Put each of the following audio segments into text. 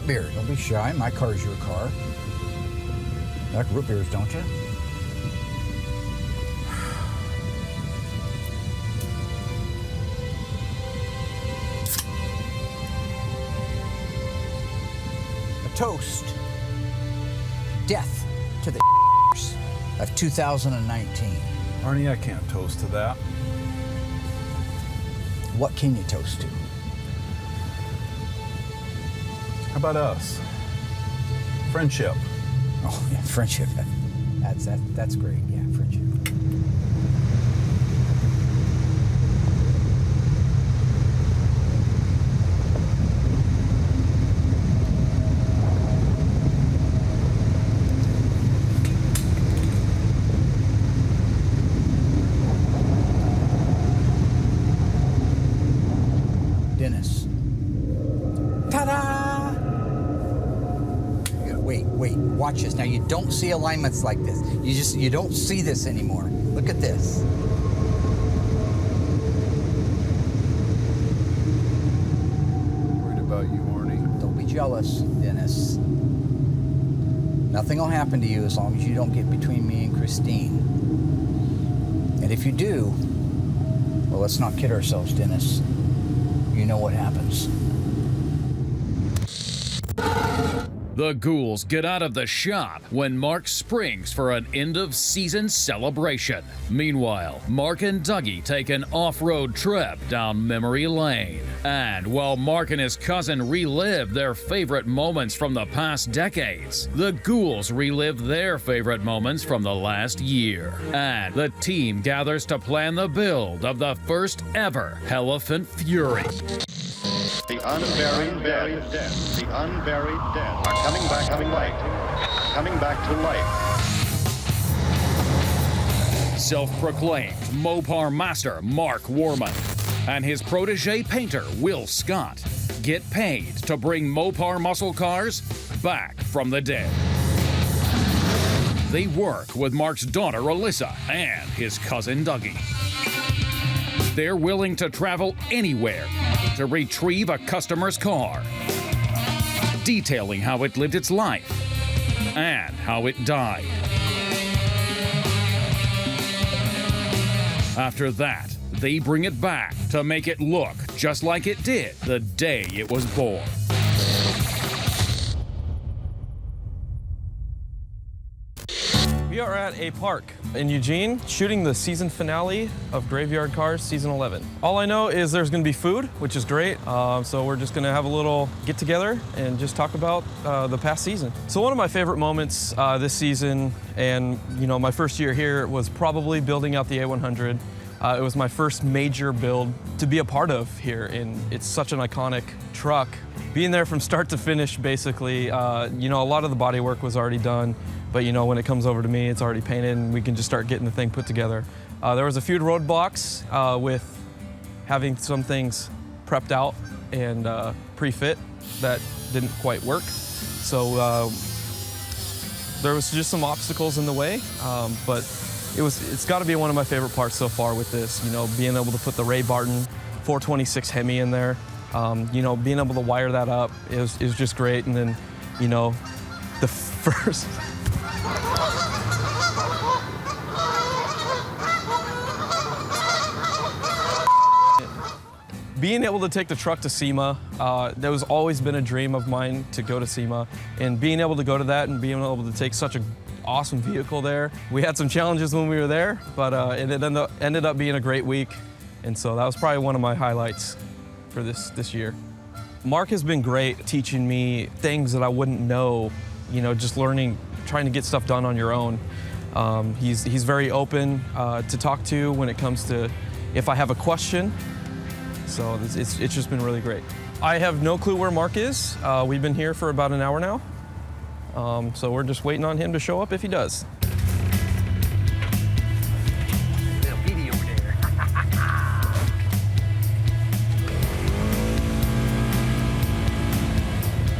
root beer. Don't be shy. My car's your car. You like root beers, don't you? A toast. Death to the of 2019. Arnie, I can't toast to that. What can you toast to? How about us? Friendship. Oh, yeah, friendship. That's great. Yeah, friendship. Dennis. Ta-da! Wait, watch this. Now you don't see alignments like this. You don't see this anymore. Look at this. Worried about you, Arnie. Don't be jealous, Dennis. Nothing will happen to you as long as you don't get between me and Christine. And if you do, well, let's not kid ourselves, Dennis. You know what happens. The ghouls get out of the shop when Mark springs for an end-of-season celebration. Meanwhile, Mark and Dougie take an off-road trip down memory lane. And while Mark and his cousin relive their favorite moments from the past decades, the ghouls relive their favorite moments from the last year. And the team gathers to plan the build of the first ever Elephant Fury. The unburied dead, the unburied dead are coming back to life. Self-proclaimed Mopar master Mark Warman and his protege painter Will Scott get paid to bring Mopar muscle cars back from the dead. They work with Mark's daughter Alyssa and his cousin Dougie. They're willing to travel anywhere to retrieve a customer's car, detailing how it lived its life and how it died. After that, they bring it back to make it look just like it did the day it was born. We are at a park in Eugene shooting the season finale of Graveyard Carz season 11. All I know is there's going to be food, which is great. So we're just going to have a little get together and just talk about the past season. So one of my favorite moments this season, and my first year here, was probably building out the A100. It was my first major build to be a part of here, and it's such an iconic truck. Being there from start to finish, basically, a lot of the body work was already done. But when it comes over to me, it's already painted and we can just start getting the thing put together. There was a few roadblocks with having some things prepped out and pre-fit that didn't quite work. So there was just some obstacles in the way, but it's got to be one of my favorite parts so far with this. Being able to put the Ray Barton 426 Hemi in there, being able to wire that up is just great. And then, the first. Being able to take the truck to SEMA, that was always been a dream of mine to go to SEMA, and being able to go to that and being able to take such an awesome vehicle there. We had some challenges when we were there, but it ended up being a great week, and so that was probably one of my highlights for this year. Mark has been great teaching me things that I wouldn't know, just learning, trying to get stuff done on your own. He's very open to talk to when it comes to if I have a question. So it's just been really great. I have no clue where Mark is. We've been here for about an hour now. So we're just waiting on him to show up if he does. Little Petey over there.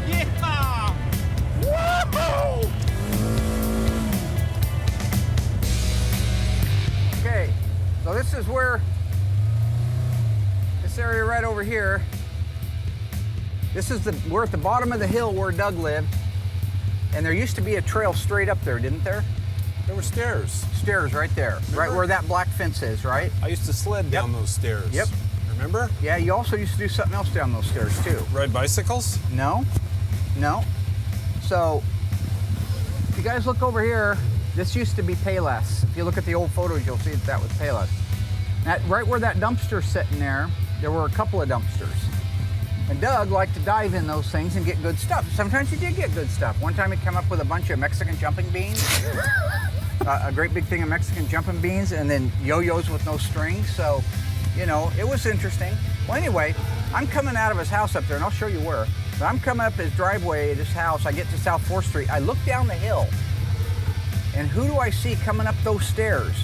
Yeah! Woohoo! Okay, so this is where this area right over here We're at the bottom of the hill where Doug lived, and there used to be a trail straight up there, didn't there? There were stairs. Stairs right there, Remember? right where that black fence is, right? I used to sled down those stairs. Yep. Remember? Yeah, you also used to do something else down those stairs too. Ride bicycles? No. So, if you guys look over here, this used to be Payless. If you look at the old photos, you'll see that was Payless. Right where that dumpster's sitting there were a couple of dumpsters. And Doug liked to dive in those things and get good stuff. Sometimes he did get good stuff. One time he came up with a bunch of Mexican jumping beans, a great big thing of Mexican jumping beans, and then yo-yos with no strings. So, you know, it was interesting. Well, anyway, I'm coming out of his house up there, and I'll show you where. But I'm coming up his driveway at his house. I get to South 4th Street. I look down the hill, and who do I see coming up those stairs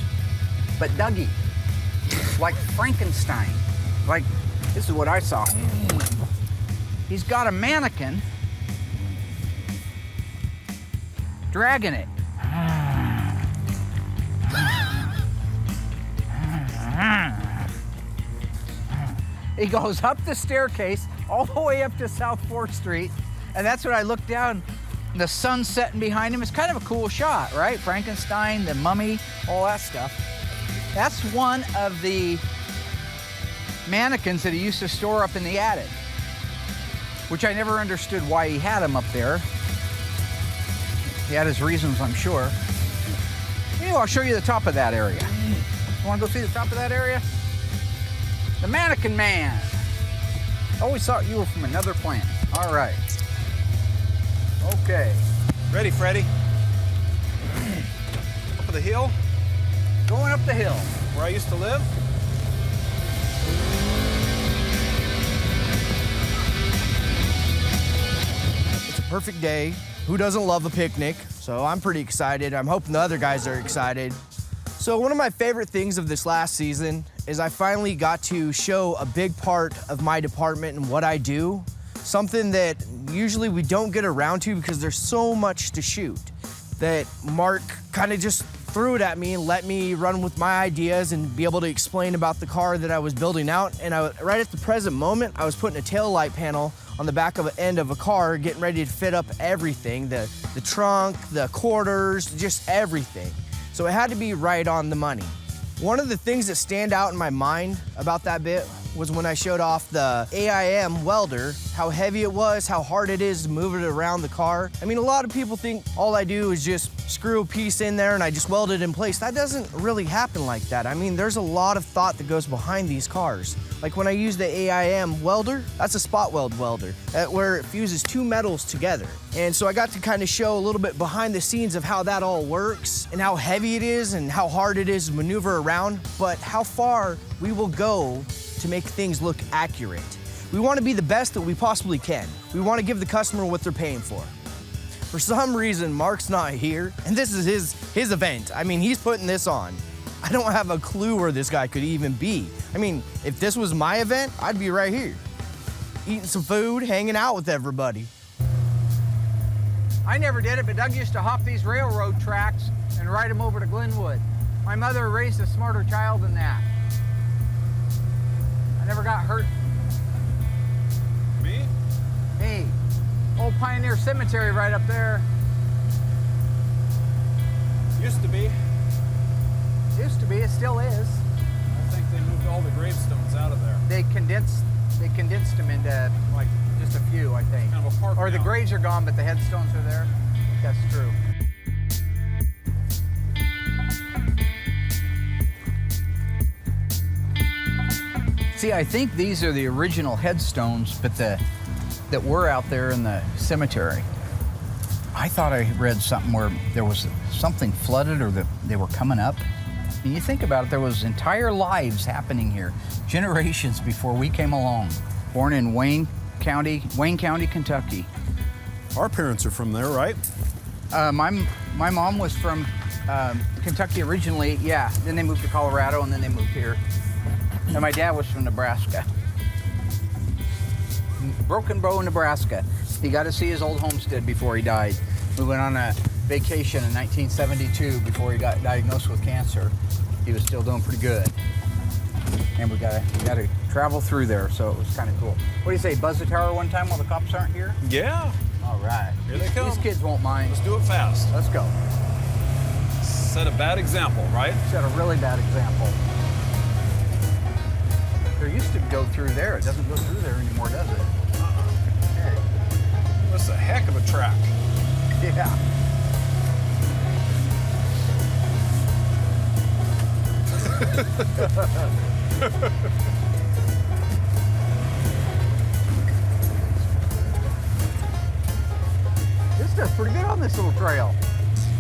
but Dougie? Like Frankenstein. Like, this is what I saw. He's got a mannequin dragging it. He goes up the staircase all the way up to South 4th Street, and that's when I look down, and the sun's setting behind him. It's kind of a cool shot, right? Frankenstein, the mummy, all that stuff. That's one of the mannequins that he used to store up in the attic, which I never understood why he had them up there. He had his reasons, I'm sure. Anyway, I'll show you the top of that area. You want to go see the top of that area? The Mannequin Man. I always thought you were from another planet. All right. Okay. Ready, Freddie? Up the hill? Going up the hill. Where I used to live? It's a perfect day. Who doesn't love a picnic? So I'm pretty excited. I'm hoping the other guys are excited. So one of my favorite things of this last season is I finally got to show a big part of my department and what I do. Something that usually we don't get around to because there's so much to shoot. That Mark kind of just threw it at me and let me run with my ideas and be able to explain about the car that I was building out. And right at the present moment, I was putting a tail light panel on the back of an end of a car, getting ready to fit up everything, the trunk, the quarters, just everything. So it had to be right on the money. One of the things that stand out in my mind about that bit was when I showed off the AIM welder, how heavy it was, how hard it is to move it around the car. I mean, a lot of people think all I do is just screw a piece in there and I just weld it in place. That doesn't really happen like that. I mean, there's a lot of thought that goes behind these cars. Like when I use the AIM welder, that's a spot weld welder, where it fuses two metals together. And so I got to kind of show a little bit behind the scenes of how that all works and how heavy it is and how hard it is to maneuver around, but how far we will go to make things look accurate. We want to be the best that we possibly can. We want to give the customer what they're paying for. For some reason, Mark's not here, and this is his event. I mean, he's putting this on. I don't have a clue where this guy could even be. I mean, if this was my event, I'd be right here, eating some food, hanging out with everybody. I never did it, but Doug used to hop these railroad tracks and ride them over to Glenwood. My mother raised a smarter child than that. I never got hurt. Me? Hey, old Pioneer Cemetery right up there. Used to be. Used to be, it still is. I think they moved all the gravestones out of there. They condensed them into like just a few, I think. Kind of a park Or the now. graves are gone, but the headstones are there. I think that's true. See, I think these are the original headstones, but that were out there in the cemetery. I thought I read something where there was something flooded or that they were coming up. And you think about it, there was entire lives happening here, generations before we came along. Born in Wayne County, Kentucky. Our parents are from there, right? My mom was from Kentucky originally, yeah. Then they moved to Colorado and then they moved here. And my dad was from Nebraska. Broken Bow, Nebraska. He got to see his old homestead before he died. We went on a vacation in 1972 before he got diagnosed with cancer. He was still doing pretty good. and we gotta travel through there, so it was kind of cool. What do you say, buzz the tower one time while the cops aren't here? Yeah. All right. Here they come. These kids won't mind. Let's do it fast. Let's go. Set a bad example, right? Set a really bad example. There used to go through there. It doesn't go through there anymore, does it? Okay. That's a heck of a track. Yeah. This does pretty good on this little trail.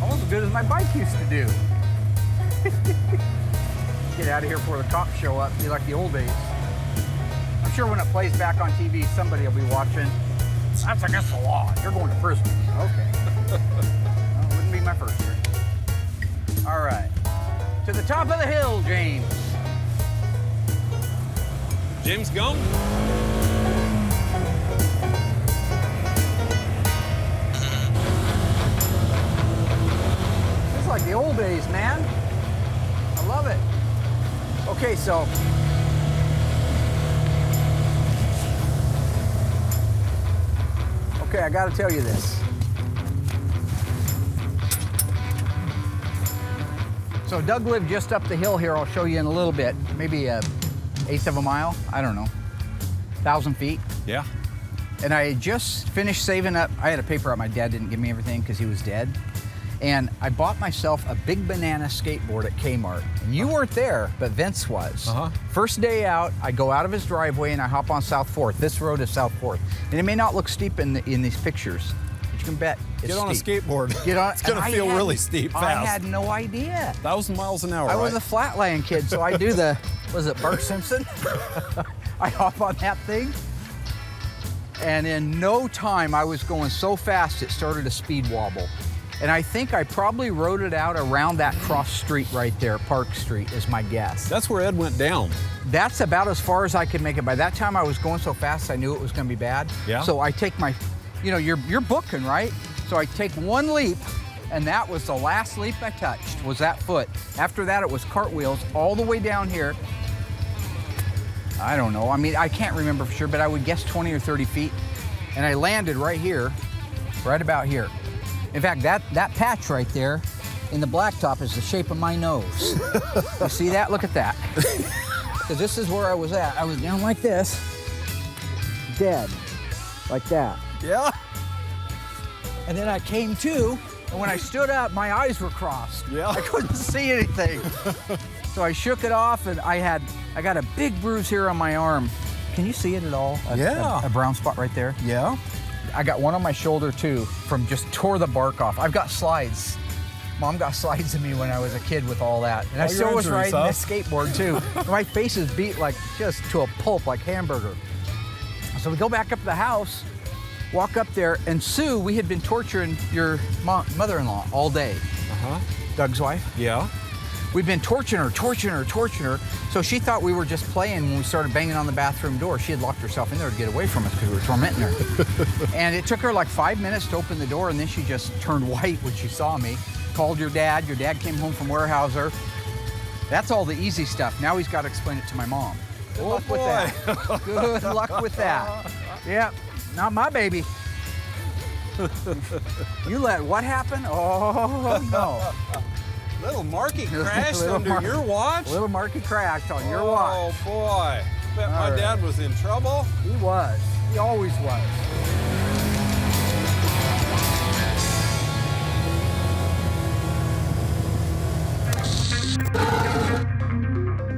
Almost as good as my bike used to do. Get out of here before the cops show up, be like the old days. I'm sure when it plays back on TV, somebody will be watching. That's against the law. You're going to prison. Okay. Well, it wouldn't be my first drink. All right. To the top of the hill, James. James Gum? It's like the old days, man. I love it. Okay, so I gotta tell you this. So Doug lived just up the hill here. I'll show you in a little bit. Maybe a eighth of a mile. I don't know. 1,000 feet. Yeah. And I had just finished saving up. I had a paper out. My dad didn't give me everything because he was dead. And I bought myself a big banana skateboard at Kmart. And you weren't there, but Vince was. First day out, I go out of his driveway and I hop on South 4th. This road is South 4th. And it may not look steep in these pictures, but you can bet it's Get on steep. a skateboard. Get on. It's gonna feel really steep fast. I had no idea. 1,000 miles an hour, I right? was a flatland kid, so I do the, was it Bart Simpson? I hop on that thing. And in no time, I was going so fast, it started a speed wobble. And I think I probably rode it out around that cross street right there, Park Street is my guess. That's where Ed went down. That's about as far as I could make it. By that time I was going so fast I knew it was gonna be bad. Yeah. So I take my, you're booking, right? So I take one leap, and that was the last leap I touched, was that foot. After that it was cartwheels all the way down here. I don't know, I mean, I can't remember for sure, but I would guess 20 or 30 feet. And I landed right here, right about here. In fact, that patch right there in the blacktop is the shape of my nose. You see that? Look at that. Because this is where I was at. I was down like this, dead, like that. Yeah. And then I came to, and when I stood up, my eyes were crossed. Yeah. I couldn't see anything. So I shook it off, and I got a big bruise here on my arm. Can you see it at all? Yeah. A brown spot right there? Yeah. I got one on my shoulder too, from just tore the bark off. I've got slides. Mom got slides of me when I was a kid with all that. And I All your still was injuries, riding huh? this skateboard too. My face is beat like just to a pulp, like hamburger. So we go back up to the house, walk up there, and Sue, we had been torturing your mother-in-law all day. Doug's wife. Yeah. We'd been torturing her. So she thought we were just playing when we started banging on the bathroom door. She had locked herself in there to get away from us because we were tormenting her. And it took her like 5 minutes to open the door, and then she just turned white when she saw me. Called your dad. Your dad came home from Weyerhaeuser. That's all the easy stuff. Now he's got to explain it to my mom. Good luck with that. Good luck with that. Yep, not my baby. You let what happen? Oh, no. Little Marky crashed Little under your watch? Little Marky crashed on your watch. Oh, boy. Bet my dad was in trouble. He was. He always was.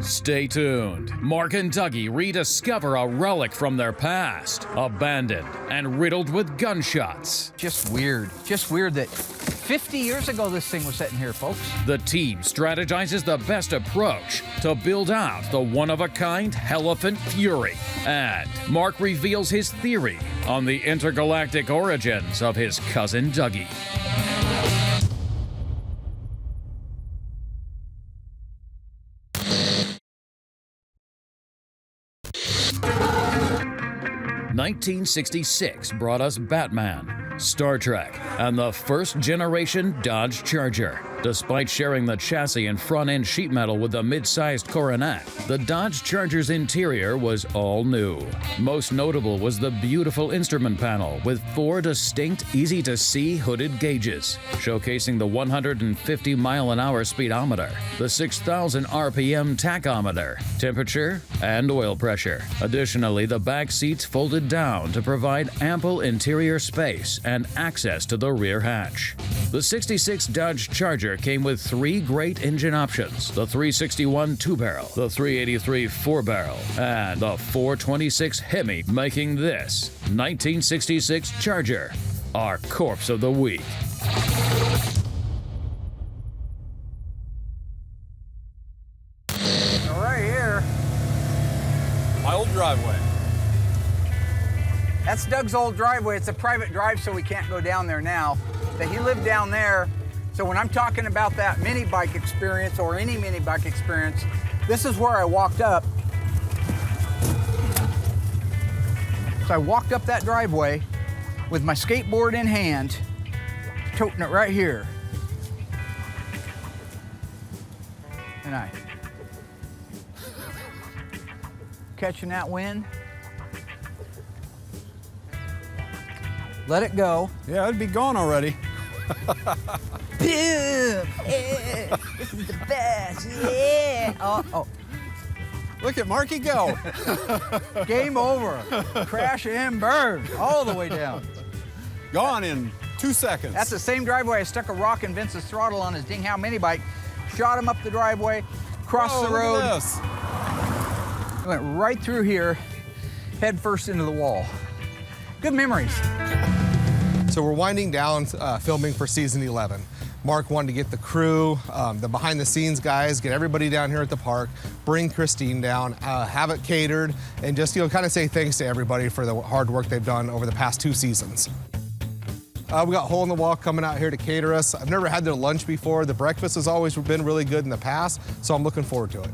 Stay tuned. Mark and Dougie rediscover a relic from their past, abandoned and riddled with gunshots. Just weird that 50 years ago this thing was sitting here, folks. The team strategizes the best approach to build out the one-of-a-kind Elephant Fury. And Mark reveals his theory on the intergalactic origins of his cousin Dougie. '66 brought us Batman, Star Trek, and the first-generation Dodge Charger. Despite sharing the chassis and front-end sheet metal with the mid-sized Coronet, the Dodge Charger's interior was all new. Most notable was the beautiful instrument panel with 4 distinct, easy-to-see hooded gauges, showcasing the 150-mile-an-hour speedometer, the 6,000 RPM tachometer, temperature, and oil pressure. Additionally, the back seats folded down to provide ample interior space and access to the rear hatch. The 66 Dodge Charger came with 3 great engine options: the 361 2-barrel, the 383 4-barrel, and the 426 Hemi, making this 1966 Charger our corpse of the week. So right here, My old driveway. that's Doug's old driveway. It's a private drive, so we can't go down there now. But he lived down there. So when I'm talking about that mini bike experience or any mini bike experience, this is where I walked up. So I walked up that driveway with my skateboard in hand, toting it right here. And I catching that wind. Let it go. Yeah, it'd be gone already. Boom! Yeah, this is the best. Yeah. Oh, Look at Marky go. game over. Crash and burn all the way down. Gone in 2 seconds. That's the same driveway I stuck a rock in Vince's throttle on his ding-how mini bike, shot him up the driveway, crossed the road, Look at this. went right through here, head first into the wall. Good memories. So we're winding down filming for season 11. Mark wanted to get the crew, the behind the scenes guys, get everybody down here at the park, bring Christine down, have it catered, and just kind of say thanks to everybody for the hard work they've done over the past 2 seasons. We got Hole in the Wall coming out here to cater us. I've never had their lunch before. The breakfast has always been really good in the past, so I'm looking forward to it.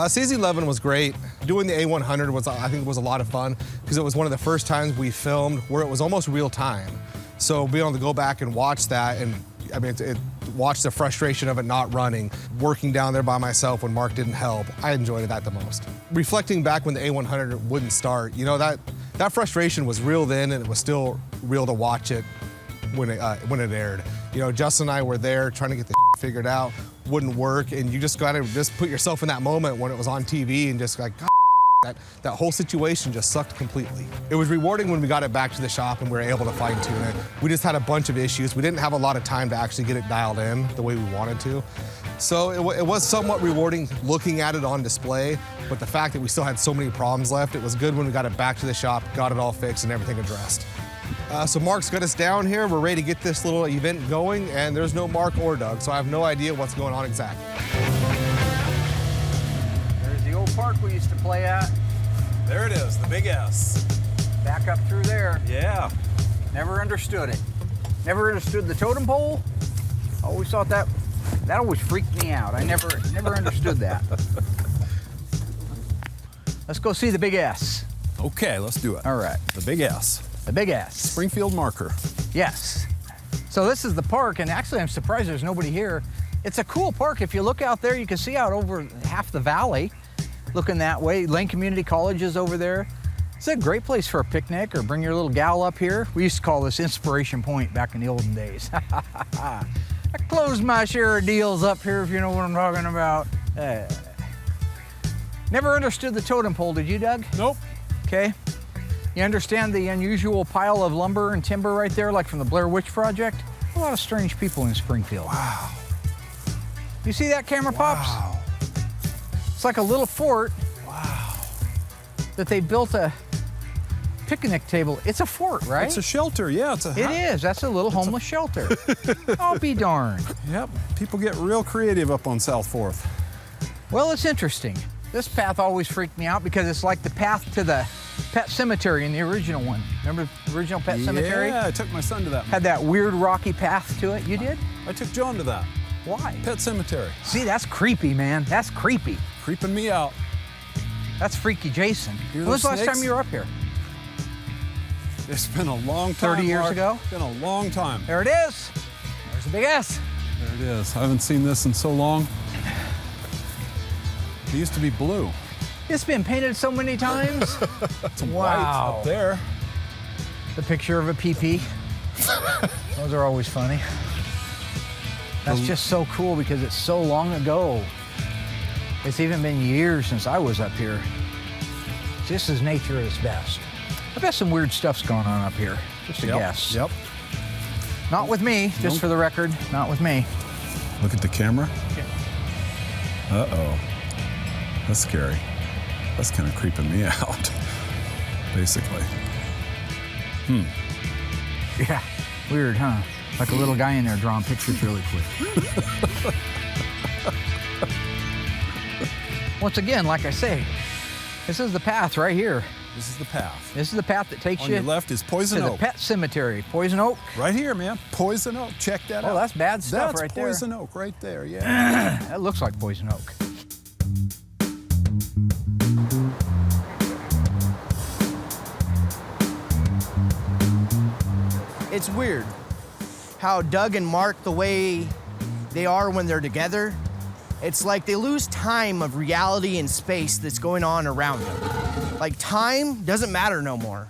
Season 11 was great. Doing the A100 was, I think, was a lot of fun because it was one of the first times we filmed where it was almost real time. So being able to go back and watch that, and I mean, watch the frustration of it not running, working down there by myself when Mark didn't help, I enjoyed that the most. Reflecting back when the A100 wouldn't start, you know, that frustration was real then, and it was still real to watch it when it aired. You know, Justin and I were there trying to get the figured out, wouldn't work, and you just gotta put yourself in that moment when it was on TV and just like, God, that whole situation just sucked completely. It was rewarding when we got it back to the shop and we were able to fine tune it. We just had a bunch of issues. We didn't have a lot of time to actually get it dialed in the way we wanted to. So it was somewhat rewarding looking at it on display, but the fact that we still had so many problems left, it was good when we got it back to the shop, got it all fixed and everything addressed. So Mark's got us down here. We're ready to get this little event going, and there's no Mark or Doug, so I have no idea what's going on exactly. There's the old park we used to play at. There it is, the big S. Back up through there. Yeah. Never understood it. Never understood the totem pole. Always thought that always freaked me out. I never understood that. Let's go see the big S. Okay, let's do it. All right. The big S. The big S. Springfield marker. Yes. So this is the park, and actually I'm surprised there's nobody here. It's a cool park. If you look out there, you can see out over half the valley, looking that way. Lane Community College is over there. It's a great place for a picnic or bring your little gal up here. We used to call this Inspiration Point back in the olden days. I closed my share of deals up here, if you know what I'm talking about. Never understood the totem pole, did you, Doug? Nope. Okay. You understand the unusual pile of lumber and timber right there, like from the Blair Witch Project? A lot of strange people in Springfield. Wow. You see that, camera pops? Wow. It's like a little fort. Wow. That they built a picnic table. It's a fort, right? It's a shelter, yeah. It's a It is. That's a little homeless shelter. I'll be darned. Yep. People get real creative up on South 4th. Well, it's interesting. This path always freaked me out because it's like the path to the Pet Cemetery in the original one. Remember the original Pet Cemetery? Yeah, I took my son to that. Had that weird rocky path to it. You did? I took John to that. Why? Pet Cemetery. See, that's creepy, man. That's creepy. Creeping me out. That's freaky Jason. Hear When was the those last time snakes? you were up here? It's been a long time. 30 years Mark. ago? It's been a long time. There it is. There's the big S. There it is. I haven't seen this in so long. It used to be blue. It's been painted so many times. It's white up there. The picture of a pee-pee. Those are always funny. That's just so cool because it's so long ago. It's even been years since I was up here. Just as nature is best. I bet some weird stuff's going on up here. Just a guess. Yep. Not with me, just for the record, not with me. Look at the camera. Uh-oh. That's scary. That's kind of creeping me out, basically. Yeah, weird, huh? Like a little guy in there drawing pictures really quick. Once again, like I say, this is the path right here. This is the path. This is the path that takes On you your left is Poison to the Oak. pet cemetery. Poison Oak. Right here, man. Poison Oak. Check that out. Oh, that's bad stuff right there. That's Poison Oak right there, yeah. That looks like Poison Oak. It's weird how Doug and Mark, the way they are when they're together, it's like they lose time of reality and space that's going on around them. Like time doesn't matter no more.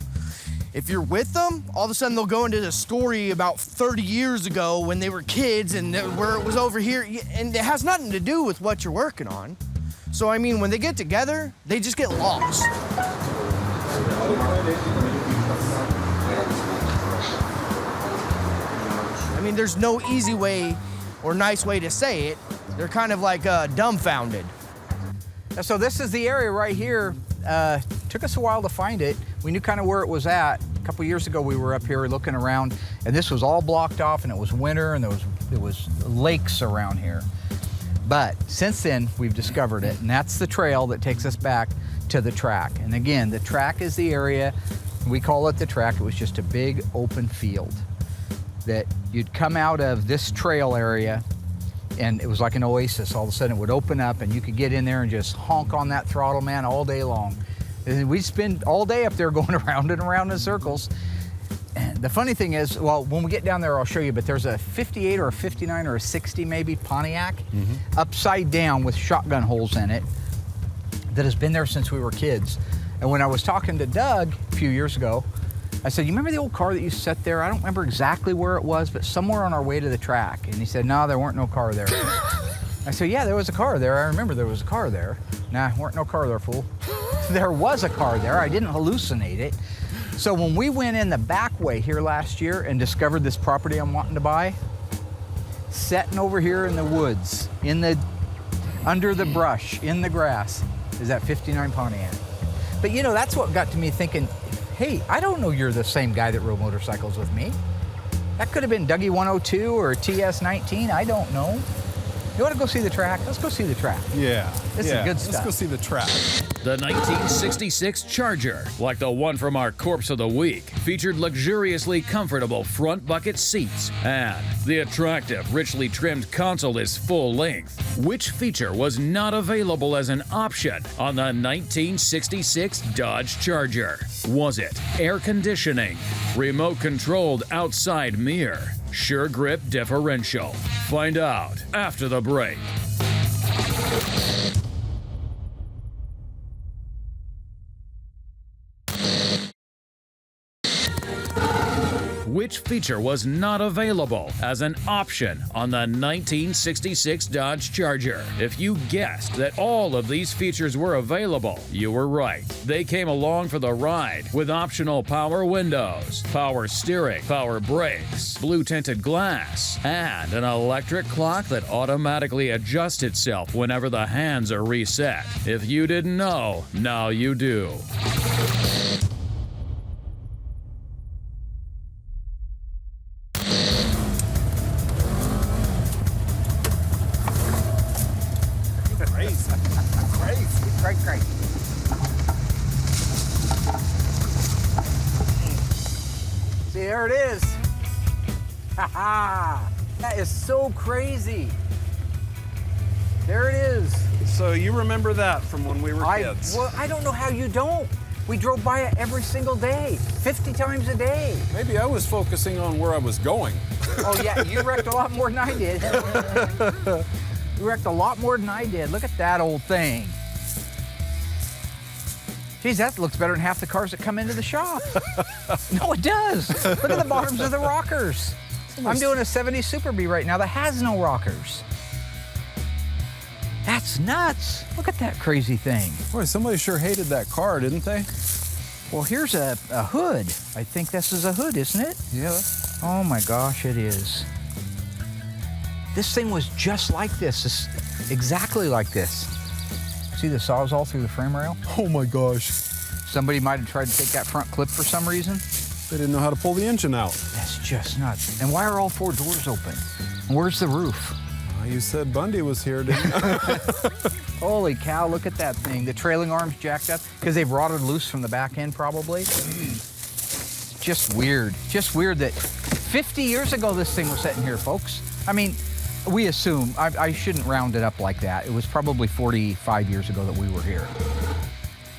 If you're with them, all of a sudden they'll go into the story about 30 years ago when they were kids and where it was over here, and it has nothing to do with what you're working on. So I mean, when they get together, they just get lost. I mean, there's no easy way or nice way to say it. They're kind of like dumbfounded. So this is the area right here. Took us a while to find it. We knew kind of where it was at. A couple years ago, we were up here looking around, and this was all blocked off, and it was winter, and there was lakes around here. But since then, we've discovered it, and that's the trail that takes us back to the track. And again, the track is the area, we call it the track. It was just a big open field that you'd come out of this trail area, and it was like an oasis. All of a sudden it would open up and you could get in there and just honk on that throttle, man, all day long. And we'd spend all day up there going around and around in circles. And the funny thing is, well, when we get down there, I'll show you, but there's a 58 or a 59 or a 60 maybe Pontiac, upside down with shotgun holes in it, that has been there since we were kids. And when I was talking to Doug a few years ago, I said, you remember the old car that used to sit there? I don't remember exactly where it was, but somewhere on our way to the track. And he said, no, there weren't no car there. I said, yeah, there was a car there. I remember there was a car there. Nah, weren't no car there, fool. There was a car there. I didn't hallucinate it. So when we went in the back way here last year and discovered this property I'm wanting to buy, sitting over here in the woods, under the brush, in the grass, is that 59 Pontiac. But you know, that's what got to me thinking, hey, I don't know you're the same guy that rode motorcycles with me. That could have been Dougie 102 or TS19, I don't know. You want to go see the track? Let's go see the track. Yeah. This is good stuff. Let's go see the track. The 1966 Charger, like the one from our Corpse of the Week, featured luxuriously comfortable front bucket seats, and the attractive, richly trimmed console is full length. Which feature was not available as an option on the 1966 Dodge Charger? Was it air conditioning, remote controlled outside mirror, sure grip differential? Find out after the break. Which feature was not available as an option on the 1966 Dodge Charger? If you guessed that all of these features were available, you were right. They came along for the ride with optional power windows, power steering, power brakes, blue tinted glass, and an electric clock that automatically adjusts itself whenever the hands are reset. If you didn't know, now you do. Great. See, there it is. Ha ha! That is so crazy. There it is. So you remember that from when we were kids? Well, I don't know how you don't. We drove by it every single day, 50 times a day. Maybe I was focusing on where I was going. Oh yeah, you wrecked a lot more than I did. You wrecked a lot more than I did. Look at that old thing. Geez, that looks better than half the cars that come into the shop. No, it does. Look at the bottoms of the rockers. I'm doing a 70 Super B right now that has no rockers. That's nuts. Look at that crazy thing. Boy, somebody sure hated that car, didn't they? Well, here's a hood. I think this is a hood, isn't it? Yeah. Oh my gosh, it is. This thing was just like this. It's exactly like this. See the Sawzall through the frame rail? Oh my gosh. Somebody might have tried to take that front clip for some reason. They didn't know how to pull the engine out. That's just nuts. And why are all 4 doors open? And where's the roof? You said Bundy was here, didn't you? Holy cow, look at that thing. The trailing arm's jacked up because they've rotted loose from the back end probably. Just weird. Just weird that 50 years ago this thing was sitting here, folks. I mean, we assume, I shouldn't round it up like that. It was probably 45 years ago that we were here.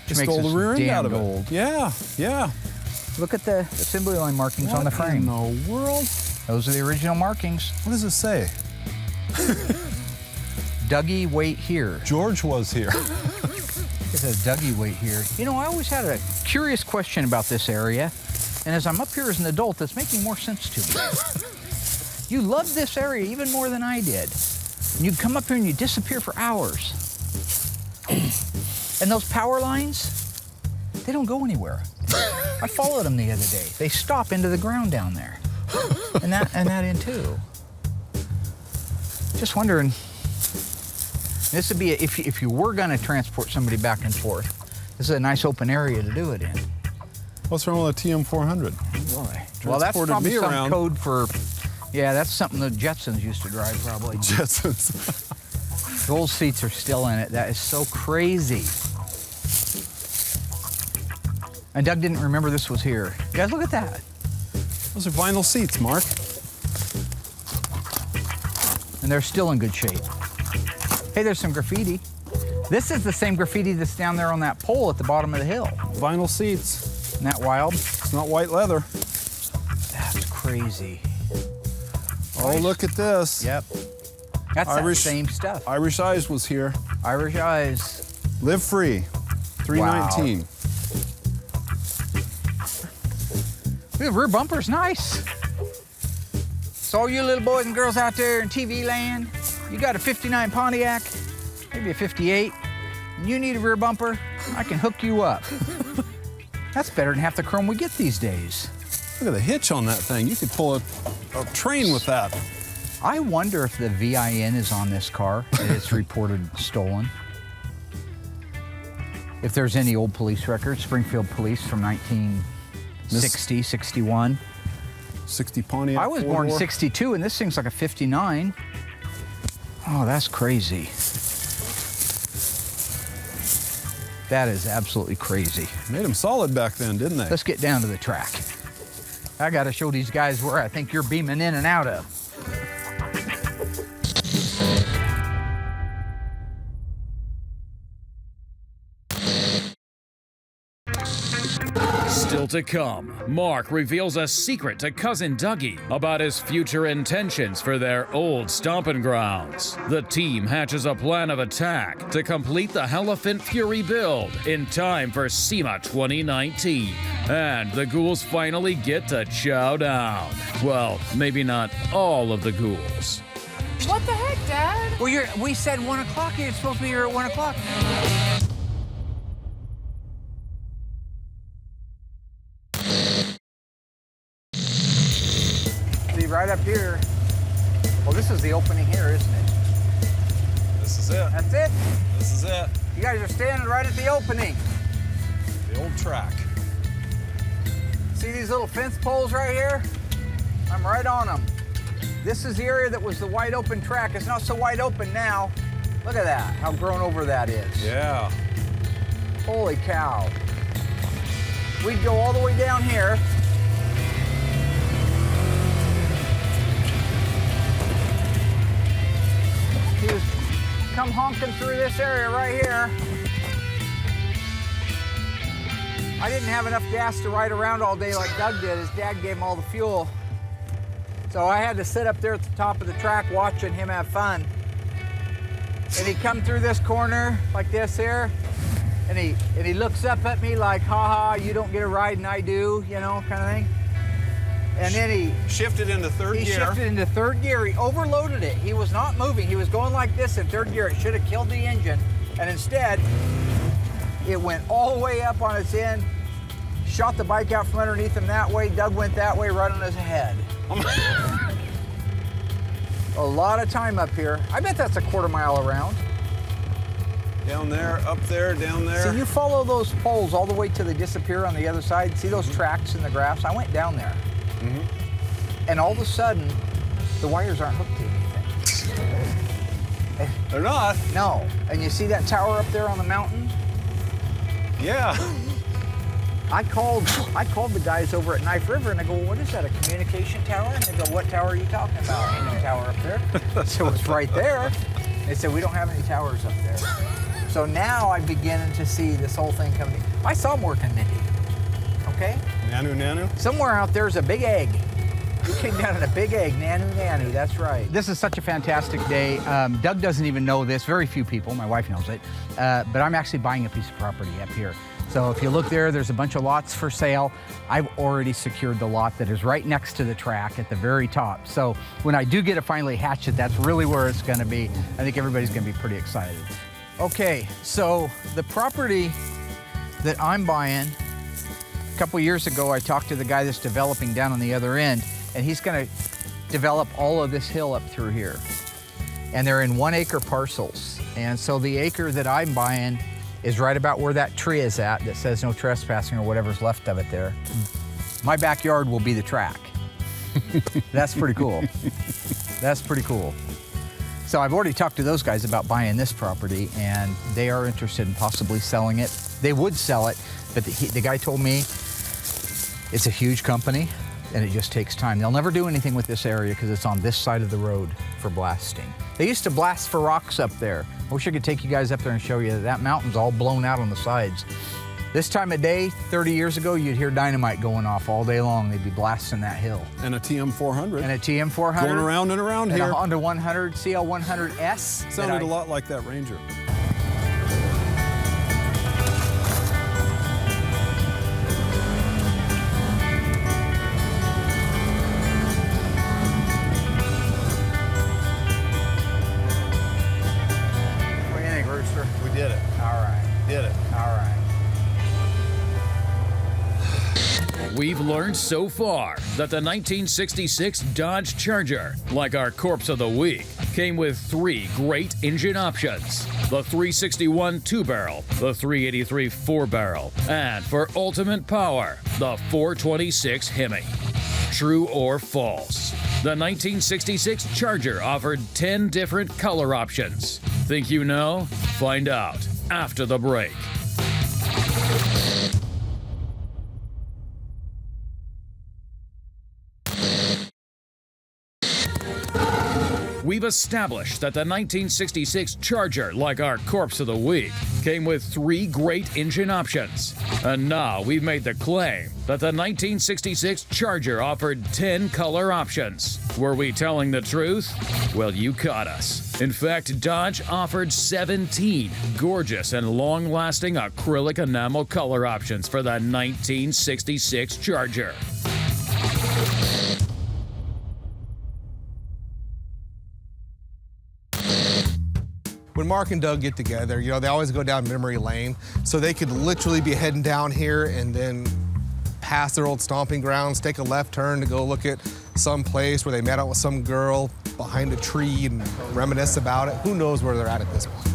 Just stole the rear end out of it. Yeah, yeah. Look at the assembly line markings What on the frame. in the world? Those are the original markings. What does it say? Dougie, wait here. George was here. It says Dougie, wait here. You know, I always had a curious question about this area, and as I'm up here as an adult, it's making more sense to me. You loved this area even more than I did. And you'd come up here and you'd disappear for hours. And those power lines, they don't go anywhere. I followed them the other day. They stop into the ground down there. And that in too. Just wondering, this would be, if you were gonna transport somebody back and forth, this is a nice open area to do it in. What's wrong with a TM400? Boy. Well, that's Transported probably me some around. code for, yeah, that's something the Jetsons used to drive probably. Jetsons. Those seats are still in it. That is so crazy. And Doug didn't remember this was here. You guys, look at that. Those are vinyl seats, Mark. And they're still in good shape. Hey, there's some graffiti. This is the same graffiti that's down there on that pole at the bottom of the hill. Vinyl seats. Isn't that wild? It's not white leather. That's crazy. Oh, look at this. Yep. That's Irish- that same stuff. Irish Eyes was here. Irish Eyes. Live free. 319. The rear bumper's nice. So all you little boys and girls out there in TV land, you got a 59 Pontiac, maybe a 58, and you need a rear bumper, I can hook you up. That's better than half the chrome we get these days. Look at the hitch on that thing. You could pull a train with that. I wonder if the VIN is on this car and it's reported stolen. If there's any old police records, Springfield Police from 1960, 61. 60 Pontiac. I was born in four-door. 62 and this thing's like a 59. Oh, that's crazy. That is absolutely crazy. Made them solid back then, didn't they? Let's get down to the track. I gotta show these guys where I think you're beaming in and out of. Still to come, Mark reveals a secret to cousin Dougie about his future intentions for their old stomping grounds. The team hatches a plan of attack to complete the Elephant Fury build in time for SEMA 2019. And the ghouls finally get to chow down. Well, maybe not all of the ghouls. What the heck, Dad? Well, we said 1 o'clock. You're supposed to be here at 1 o'clock. See, right up here. Well, this is the opening here, isn't it? This is it. That's it. This is it. You guys are standing right at the opening. The old track. See these little fence poles right here? I'm right on them. This is the area that was the wide open track. It's not so wide open now. Look at that, how grown over that is. Yeah. Holy cow. We'd go all the way down here. He was come honking through this area right here. I didn't have enough gas to ride around all day like Doug did. His dad gave him all the fuel. So I had to sit up there at the top of the track watching him have fun. And he come through this corner like this here, and he looks up at me like, ha, you don't get a ride and I do, you know, kind of thing. And then he Shifted into third He gear. shifted into third gear. He overloaded it. He was not moving. He was going like this in third gear. It should have killed the engine. And instead, it went all the way up on its end, shot the bike out from underneath him that way. Doug went that way right on his head. A lot of time up here. I bet that's a quarter mile around. Down there, up there, down there. So you follow those poles all the way till they disappear on the other side. See those tracks in the grass? I went down there. And all of a sudden, the wires aren't hooked to anything. They're not. No. And you see that tower up there on the mountain? Yeah. I called the guys over at Knife River and I go, well, what is that, a communication tower? And they go, what tower are you talking about? Ain't no tower up there. So it's right there. They said, we don't have any towers up there. So now I'm beginning to see this whole thing coming. I saw them working, Mindy. Okay? Nanu. Somewhere out there's a big egg. You came down in a big egg, nanu, that's right. This is such a fantastic day. Doug doesn't even know this, very few people, my wife knows it, but I'm actually buying a piece of property up here. So if you look there, there's a bunch of lots for sale. I've already secured the lot that is right next to the track at the very top. So when I do get it finally hatched, that's really where it's gonna be. I think everybody's gonna be pretty excited. Okay, so the property that I'm buying, a couple years ago, I talked to the guy that's developing down on the other end, and he's gonna develop all of this hill up through here. And they're in 1 acre parcels. And so the acre that I'm buying is right about where that tree is at that says no trespassing or whatever's left of it there. My backyard will be the track. That's pretty cool. That's pretty cool. So I've already talked to those guys about buying this property, and they are interested in possibly selling it. They would sell it, but the guy told me it's a huge company and it just takes time. They'll never do anything with this area because it's on this side of the road for blasting. They used to blast for rocks up there. I wish I could take you guys up there and show you that mountain's all blown out on the sides. This time of day, 30 years ago, you'd hear dynamite going off all day long. They'd be blasting that hill. And a TM400. And a TM400. Going around and around and here. a Honda 100, CL100S. Sounded a lot like that Ranger. What do you think, Rooster? We did it. All right. Did it. All right. We've learned so far that the 1966 Dodge Charger, like our Corpse of the Week, came with 3 great engine options. The 361 2-barrel, the 383 4-barrel, and for ultimate power, the 426 Hemi. True or false? The 1966 Charger offered 10 different color options. Think you know? Find out after the break. We've established that the 1966 Charger, like our Corpse of the Week, came with 3 great engine options. And now we've made the claim that the 1966 Charger offered 10 color options. Were we telling the truth? Well, you caught us. In fact, Dodge offered 17 gorgeous and long-lasting acrylic enamel color options for the 1966 Charger. When Mark and Doug get together, you know, they always go down memory lane, so they could literally be heading down here and then pass their old stomping grounds, take a left turn to go look at some place where they met out with some girl behind a tree and reminisce about it. Who knows where they're at this point.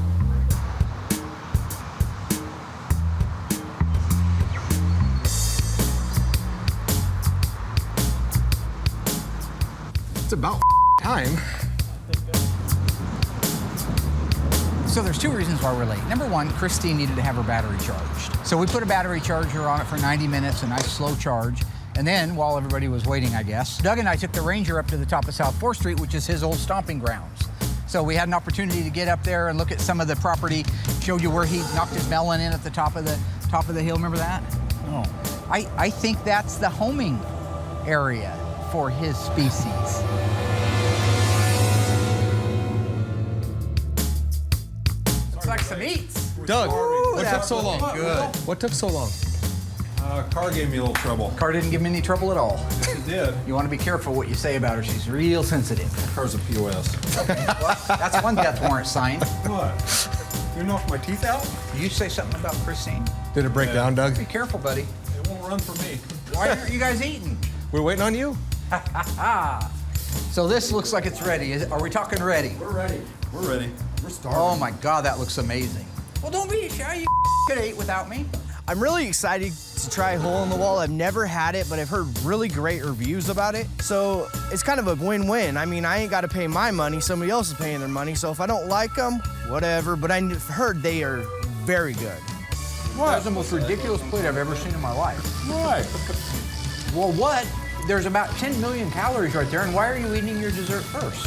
It's about time. So there's 2 reasons why we're late. Number 1, Christine needed to have her battery charged. So we put a battery charger on it for 90 minutes, a nice slow charge. And then, while everybody was waiting, I guess, Doug and I took the Ranger up to the top of South 4th Street, which is his old stomping grounds. So we had an opportunity to get up there and look at some of the property, showed you where he knocked his melon in at the top of the hill, remember that? Oh. I think that's the homing area for his species. Looks like some eats. Doug, what took that's so long? Good. What took so long? Car gave me a little trouble. Car didn't give me any trouble at all. It did. You want to be careful what you say about her. She's real sensitive. Car's a POS. Well, that's one death warrant signed. What? You knocked my teeth out? You say something about Christine? Did it break down, Doug? Be careful, buddy. It won't run for me. Why aren't you guys eating? We're waiting on you. So this looks like it's ready. Are we talking ready? We're ready. We're ready. We're starving. Oh my God, that looks amazing. Well, don't be shy. You could have ate without me. I'm really excited to try Hole in the Wall. I've never had it, but I've heard really great reviews about it. So it's kind of a win-win. I mean, I ain't got to pay my money. Somebody else is paying their money. So if I don't like them, whatever. But I've heard they are very good. That's the most ridiculous plate I've ever seen in my life. Why? Well, what? There's about 10 million calories right there, and why are you eating your dessert first?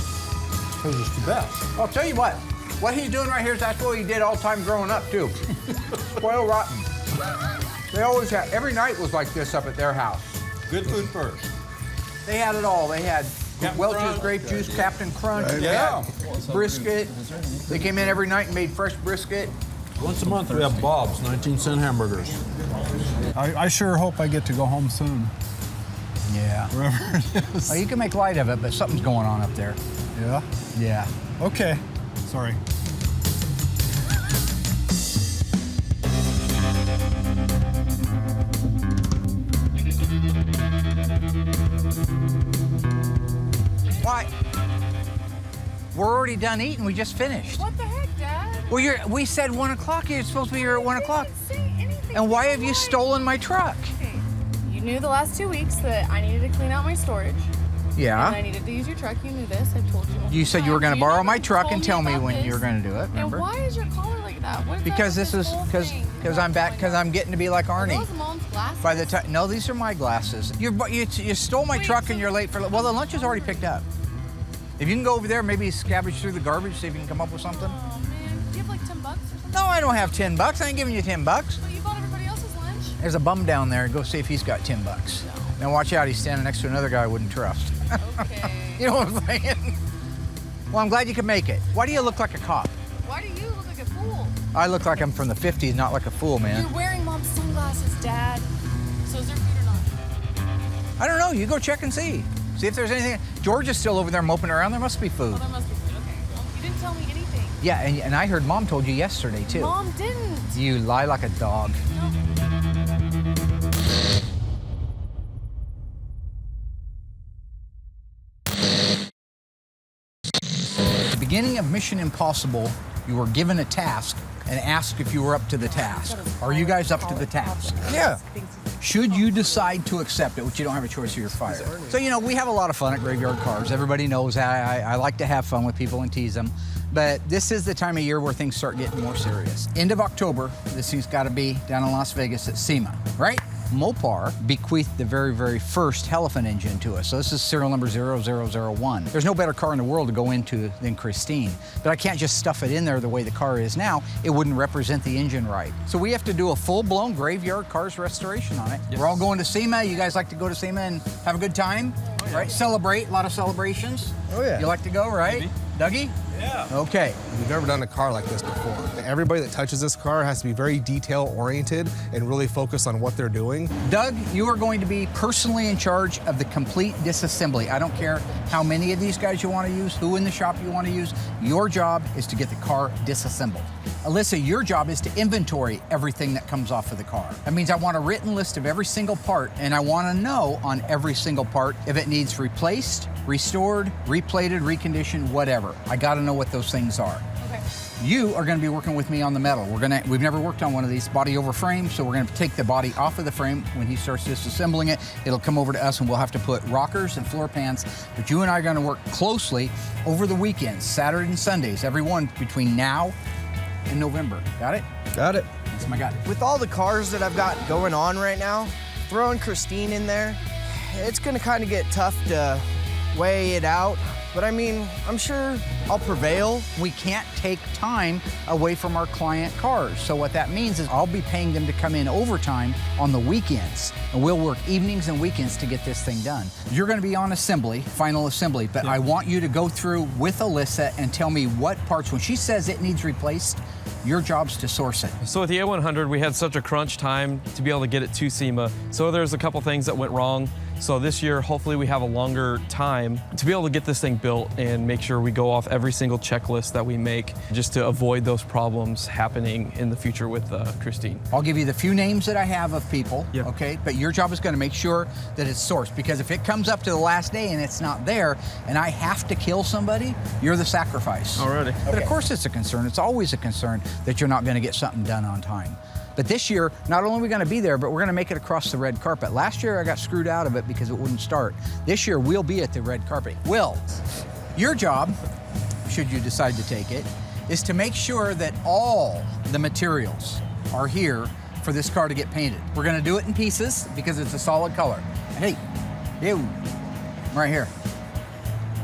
Because it's the best. I'll tell you what he's doing right here is that's what he did all the time growing up, too. Spoiled rotten. They always had, every night was like this up at their house. Good food first. They had it all. They had Captain Welch's Crunch. grape juice, Captain Crunch, they Yeah. had brisket. They came in every night and made fresh brisket. Once a month we have Bob's 19-cent hamburgers. I sure hope I get to go home soon. Yeah. Wherever it is. Well, you can make light of it, but something's going on up there. Yeah? Yeah. Okay. Sorry. Why? We're already done eating. We just finished. What the heck, Dad? Well, we said 1 o'clock. You're supposed to be here at 1 o'clock. I didn't say anything. And why have you stolen my truck? Okay. You knew the last 2 weeks that I needed to clean out my storage. And I Yeah. needed to use your truck. You knew this. I told you. You said you were going to You borrow never my truck told and me tell me about when you were this. going to do it. Remember? And why is your collar like that? What is Because that this with is whole because thing? I'm back because I'm getting to be like Are Arnie. those Mom's glasses? By the time, no, these are my glasses. You stole my Wait, truck so- and you're late for. Well, the lunch is already picked up. If you can go over there, maybe scavenge through the garbage, see if you can come up with something. Oh man, do you have like $10 or something? No, I don't have $10. I ain't giving you $10. But you bought everybody else's lunch. There's a bum down there. Go see if he's got $10. Now watch out, he's standing next to another guy I wouldn't trust. Okay. You know what I'm saying? Well, I'm glad you could make it. Why do you look like a cop? Why do you look like a fool? I look like I'm from the 50s, not like a fool, man. You're wearing Mom's sunglasses, Dad. So is there food or not? I don't know. You go check and see. See if there's anything. George is still over there moping around. There must be food. Well, there must be food. Okay. Well, you didn't tell me anything. Yeah, and I heard Mom told you yesterday, too. Mom didn't. You lie like a dog. No. At the beginning of Mission Impossible, you were given a task and asked if you were up to the task. Are you guys up to the task? Yeah. Should you decide to accept it, which you don't have a choice, you're fired. So, you know, we have a lot of fun at Graveyard Carz. Everybody knows I like to have fun with people and tease them. But this is the time of year where things start getting more serious. End of October, this thing's got to be down in Las Vegas at SEMA, right? Mopar bequeathed the very, very first elephant engine to us. So this is serial number 0001. There's no better car in the world to go into than Christine, but I can't just stuff it in there the way the car is now. It wouldn't represent the engine right. So we have to do a full-blown Graveyard Carz restoration on it. Yes. We're all going to SEMA. You guys like to go to SEMA and have a good time, right? Celebrate, a lot of celebrations. Oh, yeah. You like to go, right? Dougie? Yeah. Okay. We've never done a car like this before. Everybody that touches this car has to be very detail-oriented and really focus on what they're doing. Doug, you are going to be personally in charge of the complete disassembly. I don't care how many of these guys you want to use, who in the shop you want to use. Your job is to get the car disassembled. Alyssa, your job is to inventory everything that comes off of the car. That means I want a written list of every single part, and I want to know on every single part if it needs replaced, restored, replated, reconditioned, whatever. I got to know what those things are. Okay. You are going to be working with me on the metal. We've never worked on one of these body over frame, so we're going to take the body off of the frame. When he starts disassembling it, it'll come over to us and we'll have to put rockers and floor pans. But you and I are going to work closely over the weekends, Saturday and Sundays, every one between now and November. Got it? Got it. That's my guy. With all the cars that I've got going on right now, throwing Christine in there, it's gonna kind of get tough to weigh it out. But I mean, I'm sure I'll prevail. We can't take time away from our client cars. So what that means is I'll be paying them to come in overtime on the weekends. And we'll work evenings and weekends to get this thing done. You're gonna be on assembly, final assembly, but I want you to go through with Alyssa and tell me what parts, when she says it needs replaced, your job's to source it. So with the A100, we had such a crunch time to be able to get it to SEMA. So there's a couple things that went wrong. So this year, hopefully we have a longer time to be able to get this thing built and make sure we go off every single checklist that we make just to avoid those problems happening in the future with Christine. I'll give you the few names that I have of people, Yep. okay? But your job is gonna make sure that it's sourced, because if it comes up to the last day and it's not there, and I have to kill somebody, you're the sacrifice. Alrighty. But of course it's a concern. It's always a concern that you're not gonna get something done on time. But this year, not only are we gonna be there, but we're gonna make it across the red carpet. Last year, I got screwed out of it because it wouldn't start. This year, we'll be at the red carpet. Will, your job, should you decide to take it, is to make sure that all the materials are here for this car to get painted. We're gonna do it in pieces because it's a solid color. Hey, you, right here.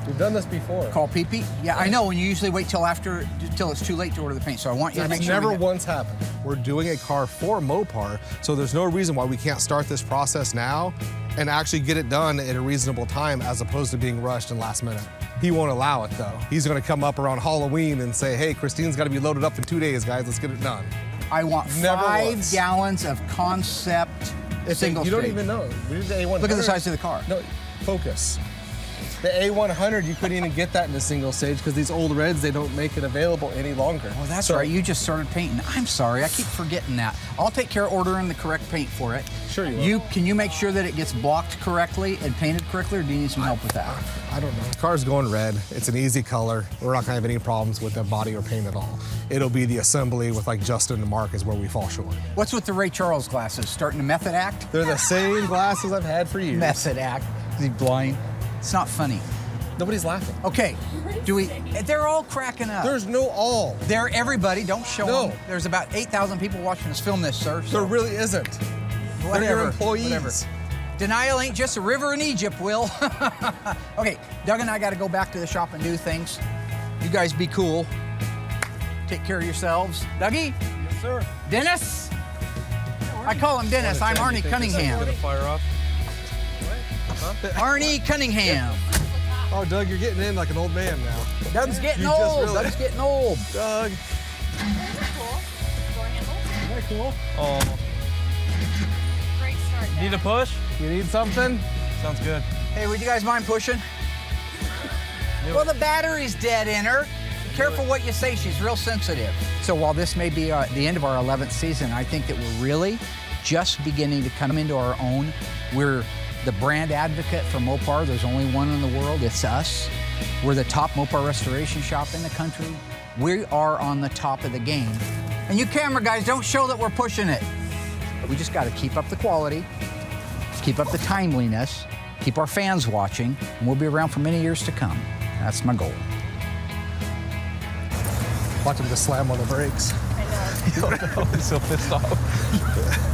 We've done this before. Call Pee-Pee? Yeah, I know, and you usually wait till it's too late to order the paint, so I want you to make sure. Never once happened. We're doing a car for Mopar, so there's no reason why we can't start this process now and actually get it done at a reasonable time as opposed to being rushed and last minute. He won't allow it though. He's gonna come up around Halloween and say, hey, Christine's gotta be loaded up in 2 days, guys, let's get it done. I want Never 5 once. gallons of concept single You don't stage. even know. We did the A100. Look at the size of the car. No, focus. The A100, you couldn't even get that in a single stage because these old reds, they don't make it available any longer. Oh, that's So- right. You just started painting. I'm sorry. I keep forgetting that. I'll take care of ordering the correct paint for it. Sure you will. Can you make sure that it gets blocked correctly and painted correctly, or do you need some help with that? I don't know. The car's going red. It's an easy color. We're not gonna have any problems with the body or paint at all. It'll be the assembly with like Justin and Mark is where we fall short. What's with the Ray Charles glasses? Starting to method act? They're the same glasses I've had for years. Method act. Is he blind? It's not funny. Nobody's laughing. Okay. They're all cracking up. There's no all. They're everybody. Don't show No. them. There's about 8,000 people watching us film this, sir. There really isn't. They're your employees. Whatever. Denial ain't just a river in Egypt, Will. Okay, Doug and I got to go back to the shop and do things. You guys be cool. Take care of yourselves. Dougie? Yes, sir. Dennis? I call him Dennis. I'm Arnie Cunningham. Fire off. Arnie Cunningham. Oh, Doug, you're getting in like an old man now. Doug's getting You just old. really- Doug's getting old. Doug. Cool. Door handles. Isn't that cool? Oh, Great start. need a push? You need something? Sounds good. Hey, would you guys mind pushing? Well, the battery's dead in her. Be careful what you say. She's real sensitive. So while this may be the end of our 11th season, I think that we're really just beginning to come into our own. We're the brand advocate for Mopar. There's only one in the world. It's us. We're the top Mopar restoration shop in the country. We are on the top of the game. And you camera guys, don't show that we're pushing it. We just got to keep up the quality, keep up the timeliness, keep our fans watching, and we'll be around for many years to come. That's my goal. Watch him just slam on the brakes. I know. He's so pissed off.